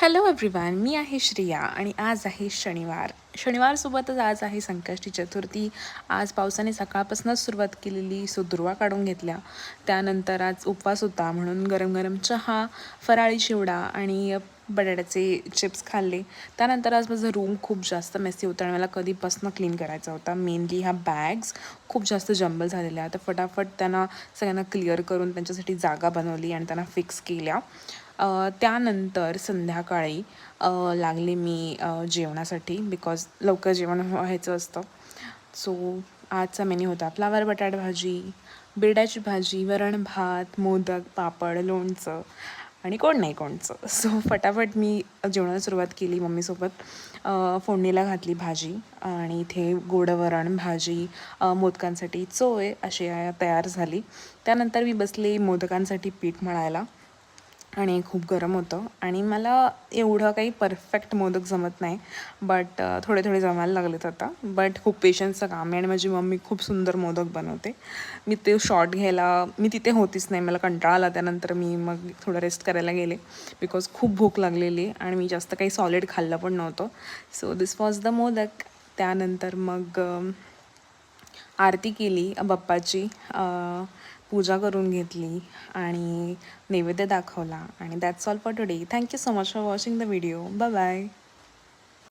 Hello everyone, मी आहे श्रिया आणि आज आहे शनिवारसोबतच आज आहे संकष्टी चतुर्थी. आज पावसाने सकाळपासूनच सुरुवात केलेली, सो दुर्वा काढून घेतल्या. त्यानंतर आज उपवास होता म्हणून गरम गरम चहा, फराळी चिवडा आणि बटाट्याचे चिप्स खाल्ले. त्यानंतर आज माझं रूम खूप जास्त मेसी होतं आणि मला कधीपासून क्लीन करायचा होता. मेनली ह्या बॅग्स खूप जास्त जंबल झालेल्या, तर फटाफट त्यांना सगळ्यांना क्लिअर करून त्यांच्यासाठी जागा बनवली आणि त्यांना फिक्स केल्या. त्यानंतर संध्याकाळी लागले मी जेवणासाठी, बिकॉज लवकर जेवण व्हायचं असतं. सो आजचा मेन्यू होता फ्लावर बटाटा भाजी, बिरड्याची भाजी, वरण भात, मोदक, पापड, लोणचं आणि कोण नाही कोणचं. सो फटाफट मी जेवणाला सुरुवात केली मम्मीसोबत. फोडणीला घातली भाजी आणि इथे गोड वरण भाजी, मोदकांसाठी चोय अशी तयार झाली. त्यानंतर मी बसले मोदकांसाठी पीठ मळायला आणि खूप गरम होतं आणि मला एवढं काही परफेक्ट मोदक जमत नाही, बट थोडे थोडे जमायला लागलेत आता. बट खूप पेशन्सचं काम आहे आणि माझी मम्मी खूप सुंदर मोदक बनवते. मी ते शॉर्ट घ्यायला मी तिथे होतीच नाही, मला कंटाळा आला. त्यानंतर मी मग थोडं रेस्ट करायला गेले बिकॉज खूप भूक लागलेली आणि मी जास्त काही सॉलिड खाल्लं पण नव्हतं. So this was the modak. त्यानंतर मग आरती केली बाप्पाची, पूजा करून घेतली आणि नैवेद्य दाखवला आणि that's all for today. Thank you so much for watching the video. Bye bye.